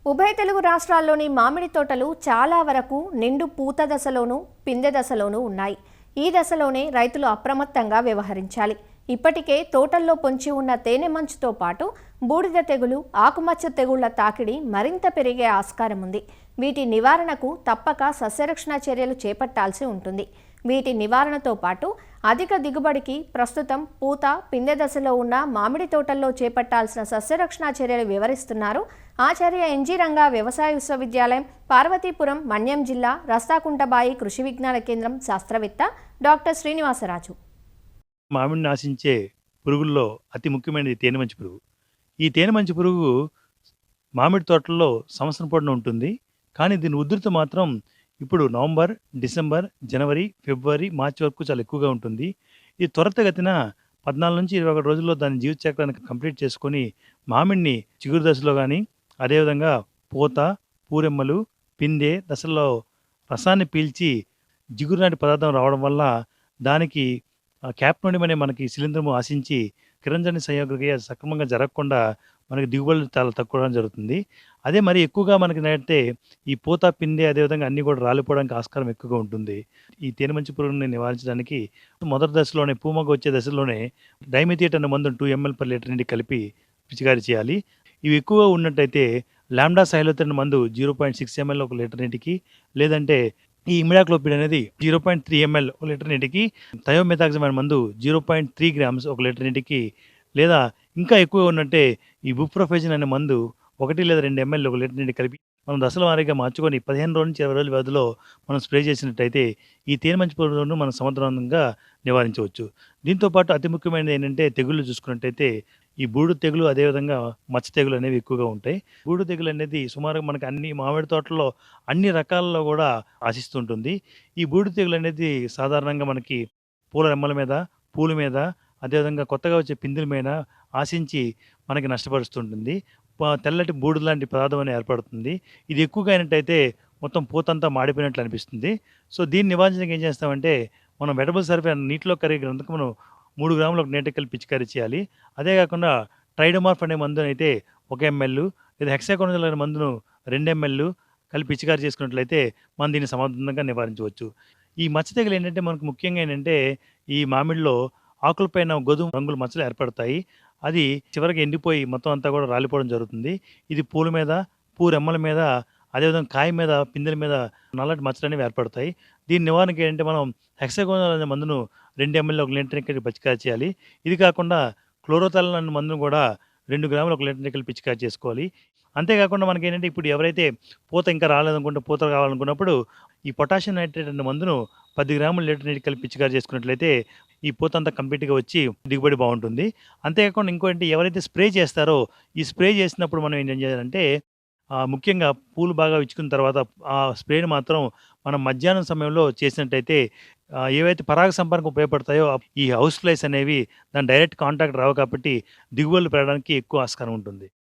ఉభయ తెలుగు రాష్ట్రాల్లోని మామిడి తోటలు చాలా వరకు నిండు పూత దశలోనూ పిందె దశలోనూ ఉన్నాయి. ఈ దశలోనే రైతులు అప్రమత్తంగా వ్యవహరించాలి. ఇప్పటికే తోటల్లో పొంచి ఉన్న తేనె మంచుతో పాటు బూడిద తెగులు, ఆకుమచ్చ తెగుళ్ల తాకిడి మరింత పెరిగే ఆస్కారం ఉంది. వీటి నివారణకు తప్పక సస్యరక్షణ చర్యలు చేపట్టాల్సి ఉంటుంది. వీటి నివారణతో పాటు అధిక దిగుబడికి ప్రస్తుతం పూత పిందె దశలో ఉన్న మామిడి తోటల్లో చేపట్టాల్సిన సస్యరక్షణ చర్యలు వివరిస్తున్నారు ఆచార్య ఎన్జీ రంగా వ్యవసాయ విశ్వవిద్యాలయం, పార్వతీపురం, మన్యం జిల్లా రస్తాకుంటబాయి కృషి విజ్ఞాన కేంద్రం శాస్త్రవేత్త డాక్టర్ శ్రీనివాసరాజు. మామిడిని ఆశించే పురుగుల్లో అతి ముఖ్యమైనది తేనెమంచి పురుగు. ఈ తేనెమంచి పురుగు మామిడి తోటల్లో సంవత్సరం పొడవునా ఉంటుంది. కానీ దీని ఉధృతి మాత్రం ఇప్పుడు నవంబర్, డిసెంబర్, జనవరి, ఫిబ్రవరి, మార్చి వరకు చాలా ఎక్కువగా ఉంటుంది. ఇది త్వరితగతిన 14 నుంచి 21 రోజుల్లో దాని జీవిత చక్రాన్ని కంప్లీట్ చేసుకొని మామిడిని చిగురు దశలో కానీ, అదేవిధంగా పూత, పూరెమ్మలు, పిందె దశల్లో రసాన్ని పీల్చి జిగురు లాంటి పదార్థం రావడం వల్ల దానికి క్యాప్నోడియం అనే మనకి శిలీంధ్రము ఆశించి కిరణజన్య సంయోగక్రియ సక్రమంగా జరగకుండా మనకి దిగుబడులు చాలా తక్కువ జరుగుతుంది. అదే మరి ఎక్కువగా మనకి నడితే ఈ పూత, పిందె అదేవిధంగా అన్నీ కూడా రాలిపోవడానికి ఆస్కారం ఎక్కువగా ఉంటుంది. ఈ తేనెమంచి పురుగుని నివారించడానికి మొదటి దశలోనే పూమొగ్గ వచ్చే దశలోనే డైమిథియేట్ అనే మందును 2 ml per లీటర్ నీటికి కలిపి పిచికారీ చేయాలి. ఇవి ఎక్కువగా ఉన్నట్టయితే లాంబ్డా సైలోథ్రిన్ మందు 0.6 ml ఒక లీటర్ నీటికి, లేదంటే ఈ ఇమిడాక్లోపిడ్ అనేది 0.3 ml ఒక లీటర్ నీటికి, థయోమెథాక్సమైడ్ మందు 0.3 grams ఒక లీటర్ నీటికి, లేదా ఇంకా ఎక్కువగా ఉన్నట్టే ఈ బుప్రోఫెజిన్ అనే మందు 1 లేదా 2 ml ఒక లీటర్ నీటికి కలిపి మనం దశల వారీగా మార్చుకొని 15 రోజుల నుంచి 20 రోజుల వ్యవధిలో మనం స్ప్రే చేసినట్టయితే ఈ తేనెమంచి పురుగును మనం సమర్థవంతంగా నివారించవచ్చు. దీంతోపాటు అతి ముఖ్యమైనది ఏంటంటే తెగుళ్ళు చూసుకున్నట్టయితే ఈ బూడిద తెగులు, అదేవిధంగా మచ్చ తెగులు అనేవి ఎక్కువగా ఉంటాయి. బూడిద తెగులు అనేది సుమారుగా మనకి అన్ని మామిడి తోటల్లో అన్ని రకాలలో కూడా ఆశిస్తుంటుంది. ఈ బూడిద తెగులు అనేది సాధారణంగా మనకి పూల రెమ్మల మీద, పూల మీద, అదేవిధంగా కొత్తగా వచ్చే పిందెల మీద ఆశించి మనకి నష్టపరుస్తుంటుంది. తెల్లటి బూడిద లాంటి పదార్థం అనేది ఏర్పడుతుంది. ఇది ఎక్కువగా అయినట్టయితే మొత్తం పూతంతా మాడిపోయినట్లు అనిపిస్తుంది. సో దీన్ని నివారించడానికి ఏం చేస్తామంటే మనం వెటబుల్ సల్ఫేట్ నీటిలో కరిగే గ్రంథకమును 3 గ్రాములు ఒక నీటికి కలిపి పిచికారీ చేయాలి. అదే కాకుండా ట్రైడోమార్ఫ్ అనే మందును అయితే 1 ml లేదా హెక్సాకోనజోల్ అనే మందును 2 ml కలిపి పిచికారీ చేసుకున్నట్లయితే మనం దీన్ని సమర్థవంతంగా నివారించవచ్చు. ఈ మచ్చ తెగులు ఏంటంటే మనకు ముఖ్యంగా ఏంటంటే ఈ మామిడిలో ఆకులపైన గోధుమ రంగుల మచ్చలు ఏర్పడతాయి. అది చివరికి ఎండిపోయి మొత్తం అంతా కూడా రాలిపోవడం జరుగుతుంది. ఇది పూల మీద, పూరెమ్మల మీద, అదేవిధంగా కాయ మీద, పిందెల మీద నల్లటి మచ్చలు అనేవి ఏర్పడతాయి. దీని నివారణకి ఏంటంటే మనం హెక్సాకోనజోల్ అనే మందును 2 ml ఒక లీటర్ నీటికి పిచికారీ చేయాలి. ఇది కాకుండా క్లోరోథాలన్ అనే మందును కూడా 2 గ్రాములు ఒక లీటర్ నీటికి పిచికారీ చేసుకోవాలి. అంతేకాకుండా మనకి ఏంటంటే ఇప్పుడు ఎవరైతే పూత ఇంకా రాలేదనుకుంటే పూత కావాలనుకున్నప్పుడు ఈ పొటాషియం నైట్రేట్ అనే మందును 10 గ్రాముల లీటర్ నీటికి కలిపి పిచికారీ చేసుకున్నట్లయితే ఈ పూత అంతా కంప్లీట్గా వచ్చి దిగుబడి బాగుంటుంది. అంతేకాకుండా ఇంకోటి ఎవరైతే స్ప్రే చేస్తారో ఈ స్ప్రే చేసినప్పుడు మనం ఏం చేయాలంటే ముఖ్యంగా పూలు బాగా విచ్చుకున్న తర్వాత ఆ స్ప్రేని మాత్రం మనం మధ్యాహ్నం సమయంలో చేసినట్టయితే ఏవైతే పరాగ సంపర్కం ఉపయోగపడతాయో ఈ హౌస్ ఫ్లైస్ అనేవి దాని డైరెక్ట్ కాంటాక్ట్ రావు కాబట్టి దిగుబడులు పెరగడానికి ఎక్కువ ఆస్కారం ఉంటుంది.